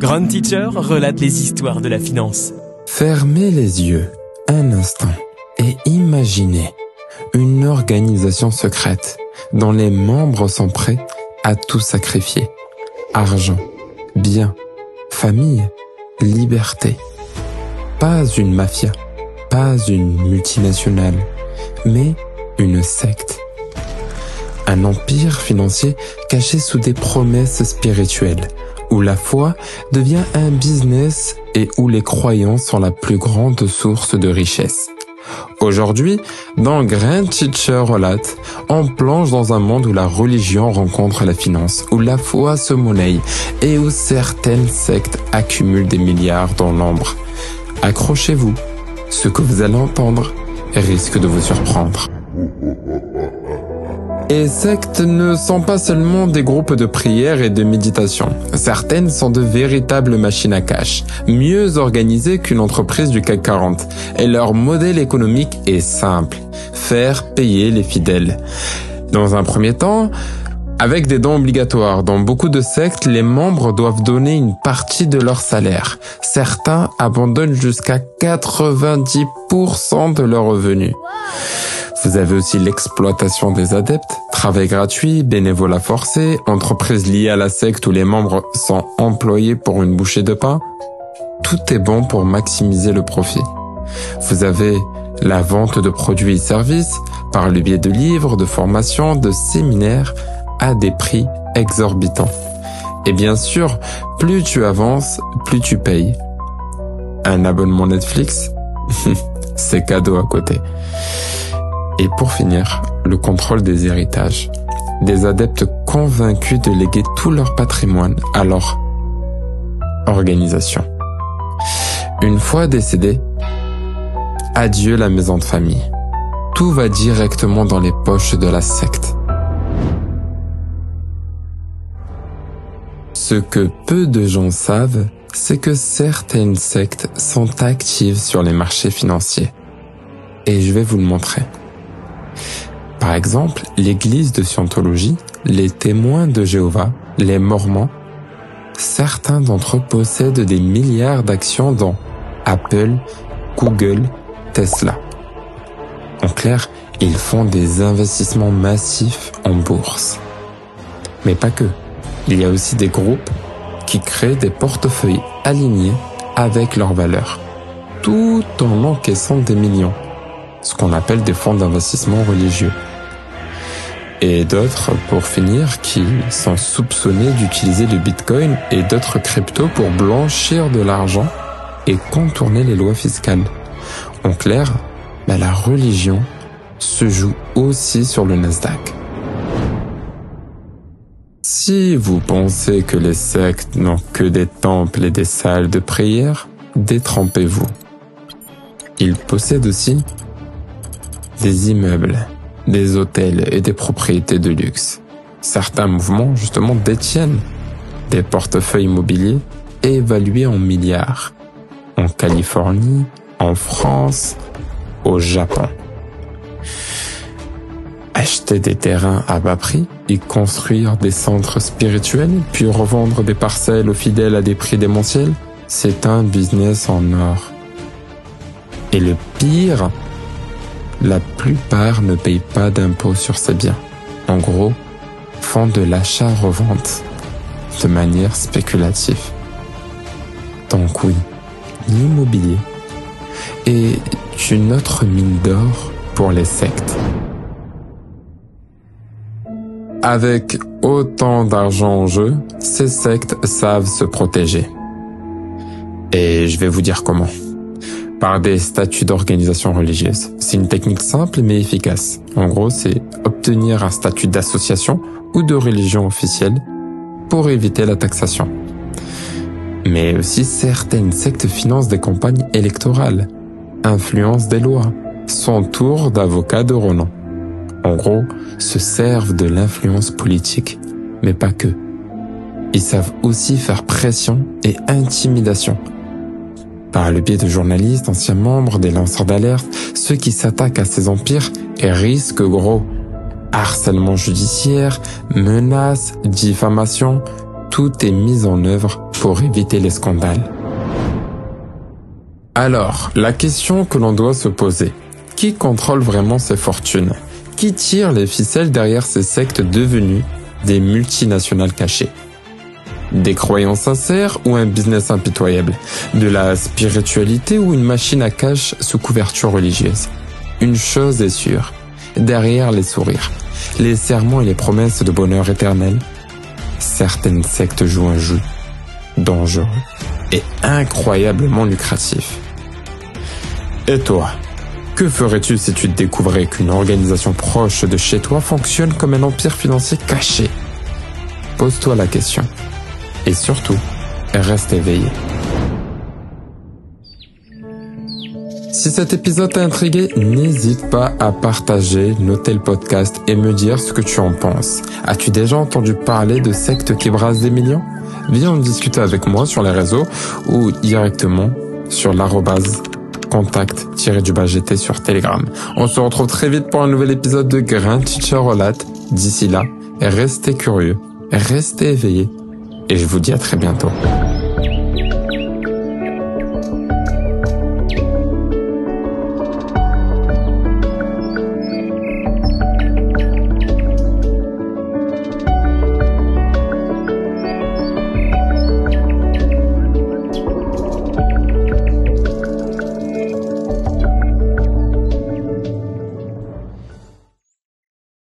Grand Teacher relate les histoires de la finance. Fermez les yeux un instant et imaginez une organisation secrète dont les membres sont prêts à tout sacrifier. Argent, biens, famille, liberté. Pas une mafia, pas une multinationale, mais une secte. Un empire financier caché sous des promesses spirituelles, où la foi devient un business et où les croyances sont la plus grande source de richesse. Aujourd'hui, dans Grand Teacher relate, on plonge dans un monde où la religion rencontre la finance, où la foi se monnaie et où certaines sectes accumulent des milliards dans l'ombre. Accrochez-vous, ce que vous allez entendre risque de vous surprendre. Les sectes ne sont pas seulement des groupes de prière et de méditation. Certaines sont de véritables machines à cash, mieux organisées qu'une entreprise du CAC 40. Et leur modèle économique est simple, faire payer les fidèles. Dans un premier temps, avec des dons obligatoires. Dans beaucoup de sectes, les membres doivent donner une partie de leur salaire. Certains abandonnent jusqu'à 90% de leurs revenus. Vous avez aussi l'exploitation des adeptes, travail gratuit, bénévolat forcé, entreprises liées à la secte où les membres sont employés pour une bouchée de pain. Tout est bon pour maximiser le profit. Vous avez la vente de produits et services par le biais de livres, de formations, de séminaires à des prix exorbitants. Et bien sûr, plus tu avances, plus tu payes. Un abonnement Netflix, c'est cadeau à côté. Et pour finir, le contrôle des héritages. Des adeptes convaincus de léguer tout leur patrimoine à leur organisation. Une fois décédés, adieu la maison de famille. Tout va directement dans les poches de la secte. Ce que peu de gens savent, c'est que certaines sectes sont actives sur les marchés financiers. Et je vais vous le montrer. Par exemple, l'église de Scientologie, les témoins de Jéhovah, les Mormons, certains d'entre eux possèdent des milliards d'actions dans Apple, Google, Tesla. En clair, ils font des investissements massifs en bourse. Mais pas que. Il y a aussi des groupes qui créent des portefeuilles alignés avec leurs valeurs, tout en encaissant des millions, ce qu'on appelle des fonds d'investissement religieux. Et d'autres, pour finir, qui sont soupçonnés d'utiliser le Bitcoin et d'autres cryptos pour blanchir de l'argent et contourner les lois fiscales. En clair, la religion se joue aussi sur le Nasdaq. Si vous pensez que les sectes n'ont que des temples et des salles de prière, détrompez-vous. Ils possèdent aussi des immeubles, des hôtels et des propriétés de luxe. Certains mouvements, justement, détiennent des portefeuilles immobiliers évalués en milliards. En Californie, en France, au Japon. Acheter des terrains à bas prix et construire des centres spirituels, puis revendre des parcelles aux fidèles à des prix démentiels, c'est un business en or. Et le pire, la plupart ne payent pas d'impôts sur ces biens. En gros, font de l'achat-revente de manière spéculative. Donc oui, l'immobilier est une autre mine d'or pour les sectes. Avec autant d'argent en jeu, ces sectes savent se protéger. Et je vais vous dire comment. Par des statuts d'organisation religieuse. C'est une technique simple mais efficace. En gros, c'est obtenir un statut d'association ou de religion officielle pour éviter la taxation. Mais aussi certaines sectes financent des campagnes électorales, influencent des lois, s'entourent d'avocats de renom. En gros, se servent de l'influence politique, mais pas que. Ils savent aussi faire pression et intimidation. Par le biais de journalistes, anciens membres, des lanceurs d'alerte, ceux qui s'attaquent à ces empires risquent gros. Harcèlement judiciaire, menaces, diffamation, tout est mis en œuvre pour éviter les scandales. Alors, la question que l'on doit se poser, qui contrôle vraiment ces fortunes? Qui tire les ficelles derrière ces sectes devenues des multinationales cachées? Des croyances sincères ou un business impitoyable? De la spiritualité ou une machine à cash sous couverture religieuse? Une chose est sûre, derrière les sourires, les serments et les promesses de bonheur éternel, certaines sectes jouent un jeu dangereux et incroyablement lucratif. Et toi, que ferais-tu si tu découvrais qu'une organisation proche de chez toi fonctionne comme un empire financier caché? Pose-toi la question. Et surtout, reste éveillé. Si cet épisode t'a intrigué, n'hésite pas à partager, noter le podcast et me dire ce que tu en penses. As-tu déjà entendu parler de sectes qui brassent des millions? Viens en discuter avec moi sur les réseaux ou directement sur @contact-GT sur Telegram. On se retrouve très vite pour un nouvel épisode de Grand Teacher Relate. D'ici là, restez curieux, restez éveillés et je vous dis à très bientôt.